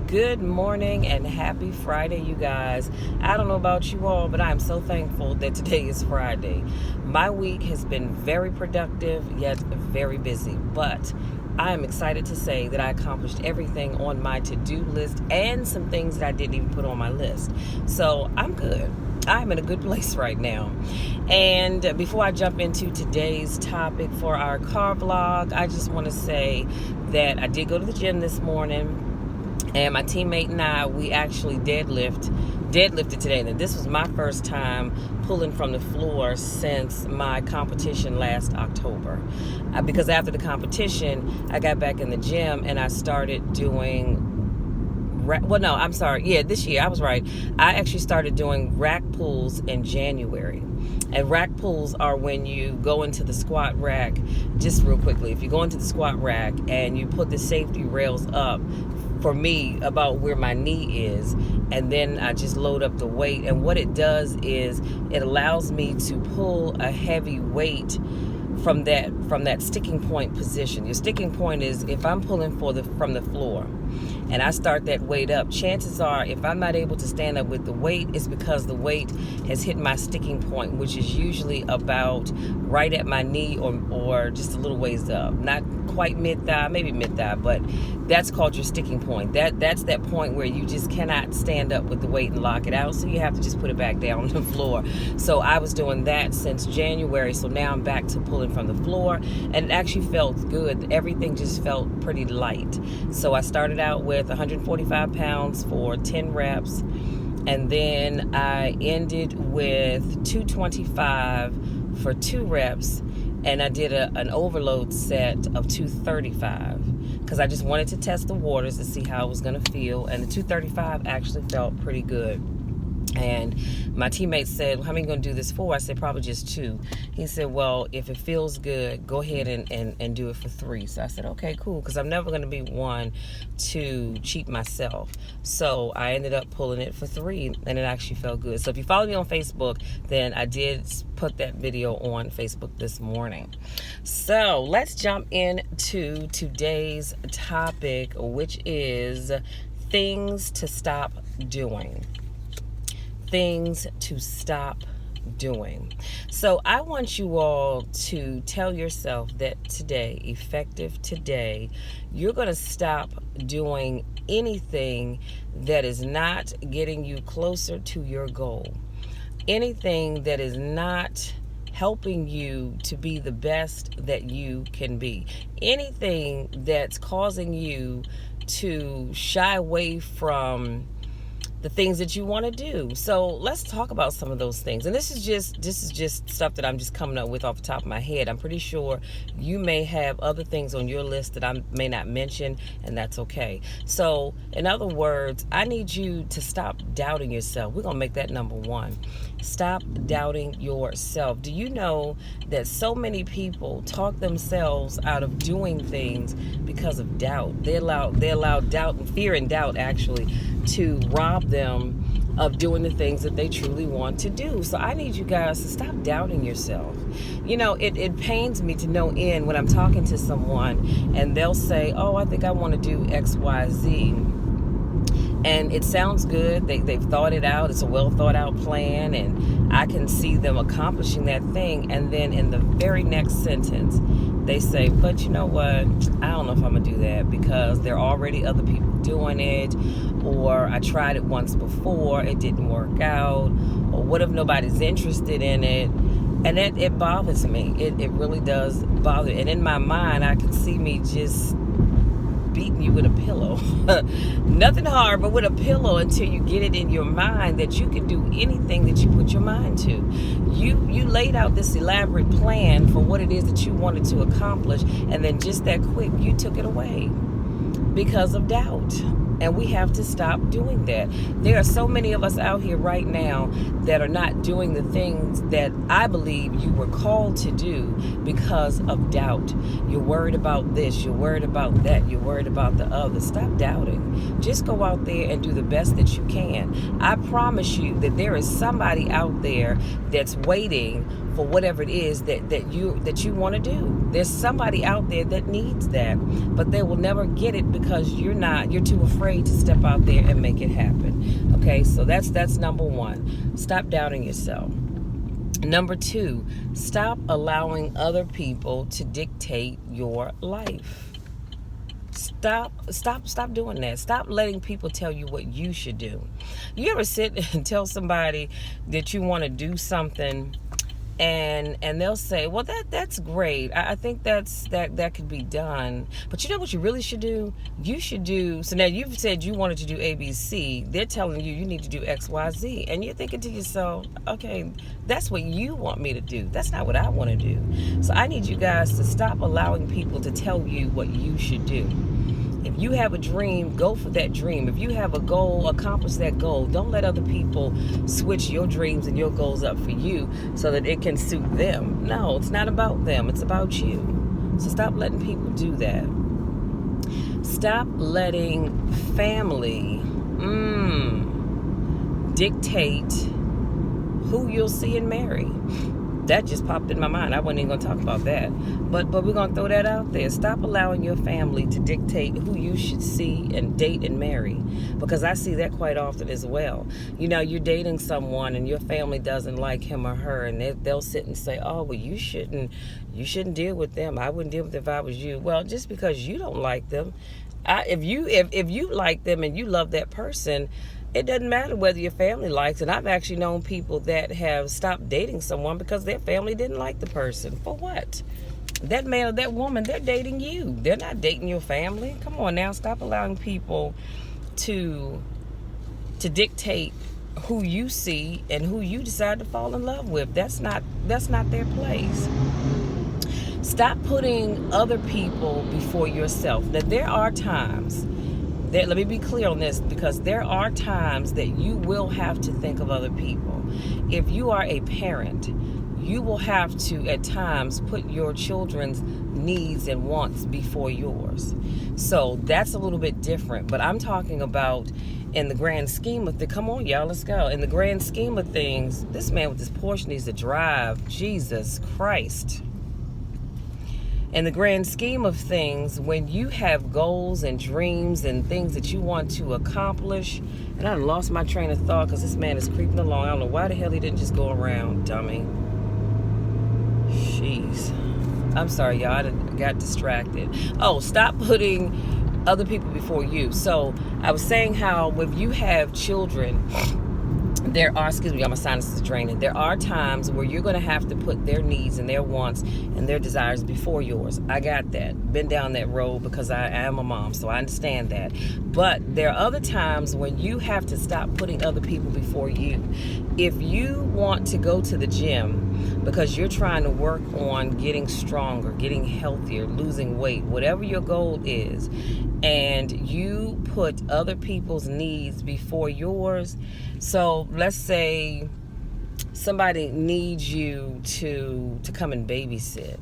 Good morning and happy Friday, you guys. I don't know about you all, but I'm so thankful that today is Friday. My week has been very productive, yet very busy, but I am excited to say that I accomplished everything on my to-do list and some things that I didn't even put on my list. So I'm good. I'm in a good place right now. And before I jump into today's topic for our car vlog, I just want to say that I did go to the gym this morning. And my teammate and I, we actually deadlifted today. And this was my first time pulling from the floor since my competition last October. Because after the competition, I got back in the gym and I started doing this year, I was right. I actually started doing rack pulls in January. And rack pulls are when you go into the squat rack, just real quickly, if you go into the squat rack and you put the safety rails up, for me, about where my knee is, and then I just load up the weight. And what it does is it allows me to pull a heavy weight from that sticking point position. Your sticking point is if I'm pulling from the floor and I start that weight up, chances are if I'm not able to stand up with the weight, it's because the weight has hit my sticking point, which is usually about right at my knee or just a little ways up. Not quite mid-thigh, maybe mid-thigh, but that's called your sticking point. That's that point where you just cannot stand up with the weight and lock it out, so you have to just put it back down on the floor. So I was doing that since January, so now I'm back to pulling from the floor, and it actually felt good. Everything just felt pretty light. So I started out with 145 pounds for 10 reps, and then I ended with 225 for 2 reps, and I did an overload set of 235 because I just wanted to test the waters to see how it was going to feel, and the 235 actually felt pretty good. And my teammate said, how many are you going to do this for? I said, probably just 2. He said, well, if it feels good, go ahead and do it for 3. So I said, okay, cool, because I'm never going to be one to cheat myself. So I ended up pulling it for 3, and it actually felt good. So if you follow me on Facebook, then I did put that video on Facebook this morning. So let's jump into today's topic, which is things to stop doing. Things to stop doing. So I want you all to tell yourself that today, effective today, you're going to stop doing anything that is not getting you closer to your goal. Anything that is not helping you to be the best that you can be. Anything that's causing you to shy away from the things that you want to do. So let's talk about some of those things. And this is just stuff that I'm just coming up with off the top of my head. I'm pretty sure you may have other things on your list that I may not mention, and that's okay. So in other words, I need you to stop doubting yourself. We're going to make that number 1. Stop doubting yourself. Do you know that so many people talk themselves out of doing things because of doubt? They allow doubt and fear and doubt actually to rob them of doing the things that they truly want to do. So I need you guys to stop doubting yourself. You know, it pains me to no end when I'm talking to someone and they'll say, oh, I think I want to do X, Y, Z. And it sounds good. They've thought it out. It's a well thought out plan, and I can see them accomplishing that thing. And then in the very next sentence, they say, but you know what? I don't know if I'm going to do that because there are already other people doing it, or I tried it once before, it didn't work out, or what if nobody's interested in it? And it bothers me. It really does bother. And in my mind, I can see me just beating you with a pillow. Nothing hard, but with a pillow until you get it in your mind that you can do anything that you put your mind to. You laid out this elaborate plan for what it is that you wanted to accomplish, and then just that quick, you took it away because of doubt. And we have to stop doing that. There are so many of us out here right now that are not doing the things that I believe you were called to do because of doubt. You're worried about this, you're worried about that, you're worried about the other. Stop doubting. Just go out there and do the best that you can. I promise you that there is somebody out there that's waiting for whatever it is that you want to do. There's somebody out there that needs that, but they will never get it because you're too afraid to step out there and make it happen. Okay, so that's number one. Stop doubting yourself. Number two, stop allowing other people to dictate your life. Stop doing that. Stop letting people tell you what you should do. You ever sit and tell somebody that you want to do something, and they'll say, well, that's great. I think that could be done. But you know what you really should do? You should do, so now you've said you wanted to do ABC. They're telling you need to do XYZ. And you're thinking to yourself, okay, that's what you want me to do. That's not what I want to do. So I need you guys to stop allowing people to tell you what you should do. If you have a dream, go for that dream. If you have a goal, accomplish that goal. Don't let other people switch your dreams and your goals up for you so that it can suit them. No, it's not about them. It's about you. So stop letting people do that. Stop letting family dictate who you'll see and marry. That just popped in my mind. I wasn't even going to talk about that. But we're going to throw that out there. Stop allowing your family to dictate who you should see and date and marry. Because I see that quite often as well. You know, you're dating someone and your family doesn't like him or her, and they'll sit and say, oh, well, you shouldn't deal with them. I wouldn't deal with them if I was you. Well, just because you don't like them, if you like them and you love that person, it doesn't matter whether your family likes it. I've actually known people that have stopped dating someone because their family didn't like the person. For what? That man or that woman, they're dating you. They're not dating your family. Come on now, stop allowing people to dictate who you see and who you decide to fall in love with. That's not their place. Stop putting other people before yourself. Now, there are times let me be clear on this, because there are times that you will have to think of other people. If you are a parent, you will have to at times put your children's needs and wants before yours. So that's a little bit different. But I'm talking about in the grand scheme of come on, y'all, let's go. In the grand scheme of things, this man with this Porsche needs to drive. Jesus Christ. In the grand scheme of things, when you have goals and dreams and things that you want to accomplish, and I lost my train of thought because this man is creeping along. I don't know why the hell he didn't just go around, dummy. Jeez. I'm sorry, y'all. I got distracted. Oh, stop putting other people before you. So I was saying how if you have children, my sinus is draining. There are times where you're going to have to put their needs and their wants and their desires before yours. I got that. Been down that road because I am a mom, so I understand that. But there are other times when you have to stop putting other people before you. If you want to go to the gym because you're trying to work on getting stronger, getting healthier, losing weight, whatever your goal is, and you put other people's needs before yours. So let's say somebody needs you to come and babysit.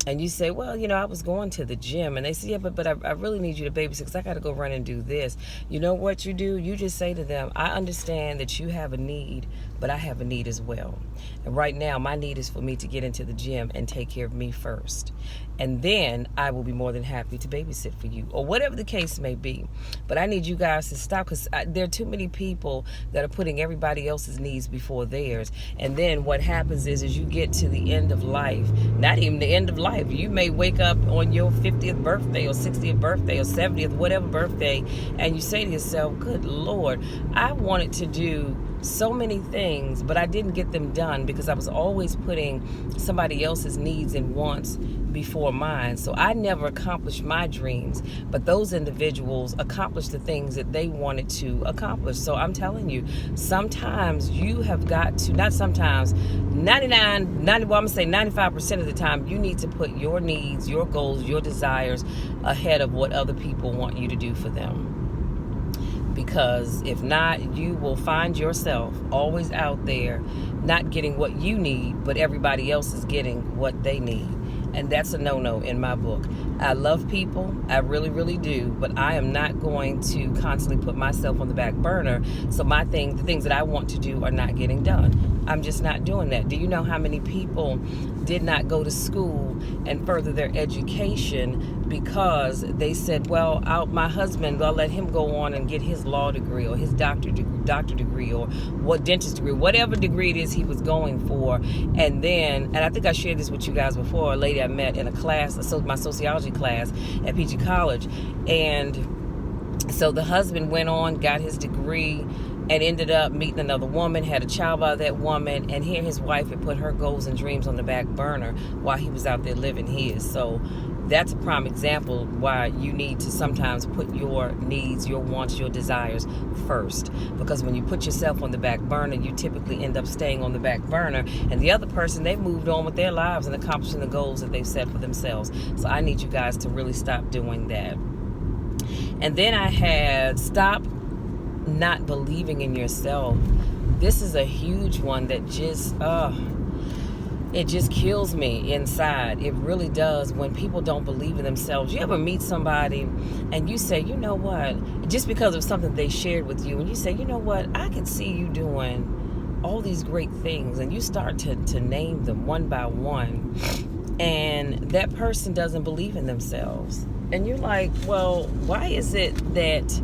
And you say, well, I was going to the gym. And they say, yeah, but I really need you to babysit because I got to go run and do this. You know what you do? You just say to them, I understand that you have a need, but I have a need as well. And right now, my need is for me to get into the gym and take care of me first. And then I will be more than happy to babysit for you, or whatever the case may be. But I need you guys to stop, because there are too many people that are putting everybody else's needs before theirs. And then what happens is you get to the end of life, not even the end of life. You may wake up on your 50th birthday or 60th birthday or 70th, whatever birthday, and you say to yourself, good Lord, I wanted to do so many things, but I didn't get them done because I was always putting somebody else's needs and wants before mine. So I never accomplished my dreams, but those individuals accomplished the things that they wanted to accomplish. So I'm telling you, sometimes you have got to, not sometimes, 95% of the time, you need to put your needs, your goals, your desires ahead of what other people want you to do for them. Because if not, you will find yourself always out there not getting what you need, but everybody else is getting what they need. And that's a no-no in my book. I love people, I really, really do, but I am not going to constantly put myself on the back burner. So the things that I want to do are not getting done. I'm just not doing that. Do you know how many people did not go to school and further their education because they said, well, my husband, I'll let him go on and get his law degree or his doctor degree or what dentist degree, whatever degree it is he was going for. And I think I shared this with you guys before, a lady I met in a class, my sociology class at PG College. And so the husband went on, got his degree, and ended up meeting another woman, had a child by that woman, and here his wife had put her goals and dreams on the back burner while he was out there living his. So that's a prime example why you need to sometimes put your needs, your wants, your desires first. Because when you put yourself on the back burner, you typically end up staying on the back burner. And the other person, they moved on with their lives and accomplishing the goals that they've set for themselves. So I need you guys to really stop doing that. And then I had stop not believing in yourself. This is a huge one that just it just kills me inside. It really does. When people don't believe in themselves. You ever meet somebody and you say, you know what, just because of something they shared with you, and you say, you know what, I can see you doing all these great things, and you start to name them one by one, and that person doesn't believe in themselves. And you're like, well, why is it that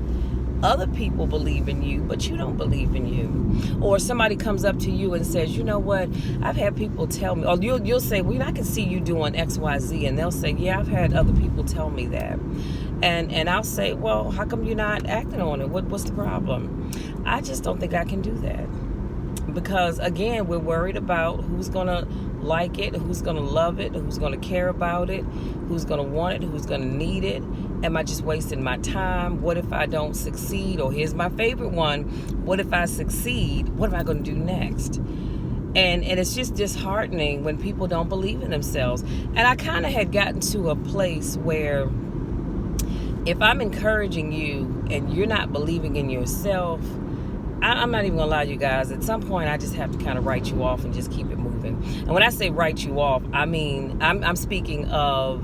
other people believe in you, but you don't believe in you? Or somebody comes up to you and says, you know what, I've had people tell me, or you'll say, well, I can see you doing X, Y, Z. And they'll say, yeah, I've had other people tell me that. And I'll say, well, how come you're not acting on it? What's the problem? I just don't think I can do that. Because, again, we're worried about who's going to like it, who's going to love it, who's going to care about it, who's going to want it, who's going to need it. Am I just wasting my time? What if I don't succeed? Or here's my favorite one, what if I succeed? What am I going to do next? And it's just disheartening when people don't believe in themselves. And I kind of had gotten to a place where if I'm encouraging you and you're not believing in yourself, I'm not even gonna lie, you guys. At some point, I just have to kind of write you off and just keep it moving. And when I say write you off, I mean I'm speaking of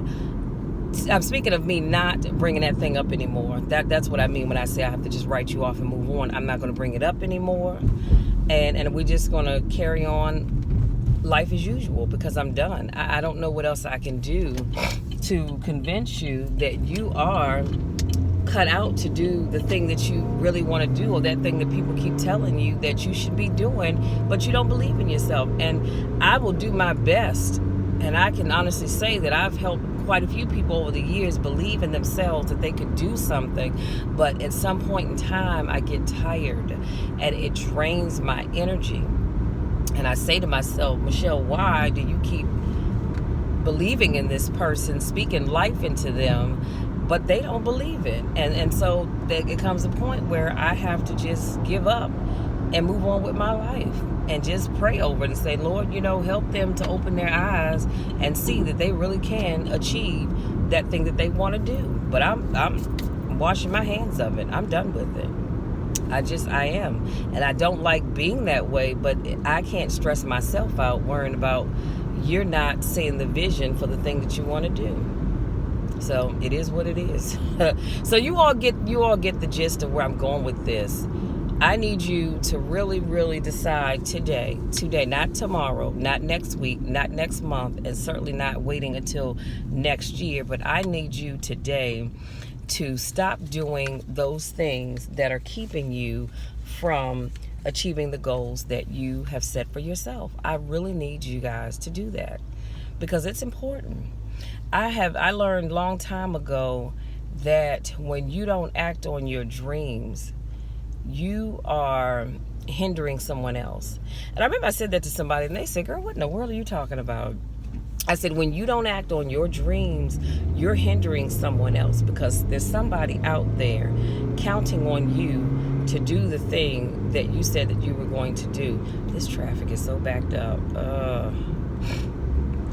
me not bringing that thing up anymore. That's what I mean when I say I have to just write you off and move on. I'm not gonna bring it up anymore, and we're just gonna carry on life as usual because I'm done. I don't know what else I can do to convince you that you are cut out to do the thing that you really want to do, or that thing that people keep telling you that you should be doing, but you don't believe in yourself. And I will do my best, and I can honestly say that I've helped quite a few people over the years believe in themselves that they could do something, but at some point in time I get tired and it drains my energy, and I say to myself, Michelle, why do you keep believing in this person, speaking life into them, but they don't believe it? And so it comes a point where I have to just give up and move on with my life and just pray over it and say, Lord, help them to open their eyes and see that they really can achieve that thing that they want to do. But I'm washing my hands of it. I'm done with it. I am. And I don't like being that way, but I can't stress myself out worrying about you're not seeing the vision for the thing that you want to do. So it is what it is. So you all get the gist of where I'm going with this. I need you to really, really decide today, not tomorrow, not next week, not next month, and certainly not waiting until next year. But I need you today to stop doing those things that are keeping you from achieving the goals that you have set for yourself. I really need you guys to do that because it's important. I learned a long time ago that when you don't act on your dreams, you are hindering someone else. And I remember I said that to somebody and they said, girl, what in the world are you talking about? I said, when you don't act on your dreams, you're hindering someone else because there's somebody out there counting on you to do the thing that you said that you were going to do. This traffic is so backed up.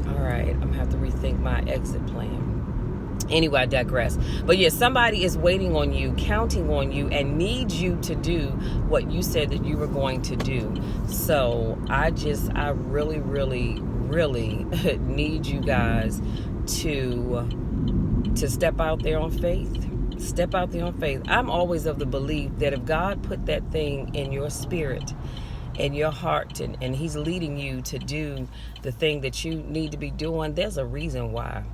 All right, I'm going to have to rethink my exit plan. Anyway, I digress. But yeah, somebody is waiting on you, counting on you, and needs you to do what you said that you were going to do. So I really, really, really need you guys to step out there on faith. Step out there on faith. I'm always of the belief that if God put that thing in your spirit in your heart, and he's leading you to do the thing that you need to be doing, there's a reason why.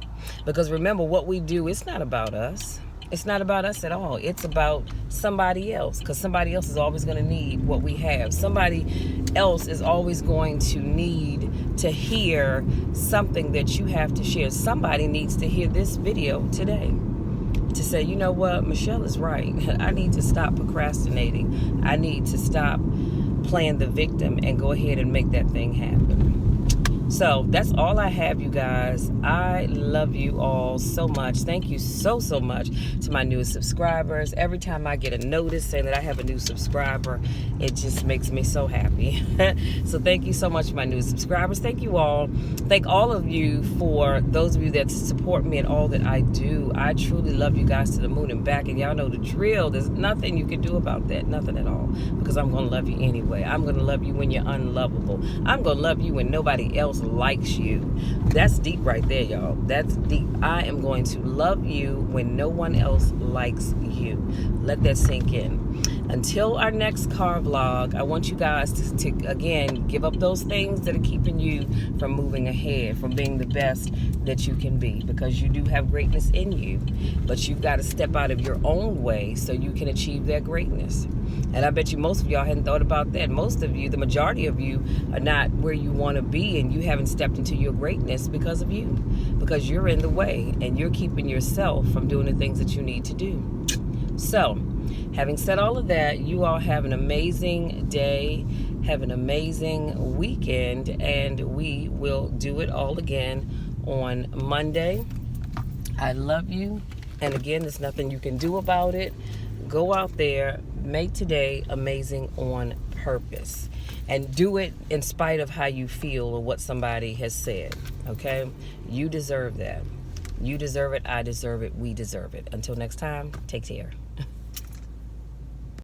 Because remember, what we do, it's not about us. It's not about us at all. It's about somebody else, because somebody else is always going to need what we have. Somebody else is always going to need to hear something that you have to share. Somebody needs to hear this video today to say, you know what, Michelle is right. I need to stop procrastinating. I need to stop playing the victim and go ahead and make that thing happen. So that's all I have, you guys. I love you all so much. Thank you so much to my newest subscribers. Every time I get a notice saying that I have a new subscriber, it just makes me so happy. So thank you so much to my newest subscribers. Thank you all. Thank all of you for those of you that support me in all that I do. I truly love you guys to the moon and back, and y'all know the drill. There's nothing you can do about that. Nothing at all. Because I'm going to love you anyway. I'm going to love you when you're unlovable. I'm going to love you when nobody else likes you. That's deep right there, y'all. That's deep. I am going to love you when no one else likes you. Let that sink in. Until our next car vlog, I want you guys to again, give up those things that are keeping you from moving ahead, from being the best that you can be, because you do have greatness in you, but you've got to step out of your own way so you can achieve that greatness. And I bet you most of y'all hadn't thought about that. Most of you, the majority of you, are not where you want to be, and you haven't stepped into your greatness because of you, because you're in the way and you're keeping yourself from doing the things that you need to do. So, having said all of that, you all have an amazing day, have an amazing weekend, and we will do it all again on Monday. I love you, and again, there's nothing you can do about it. Go out there, make today amazing on purpose, and do it in spite of how you feel or what somebody has said, okay? You deserve that. You deserve it, I deserve it, we deserve it. Until next time, take care.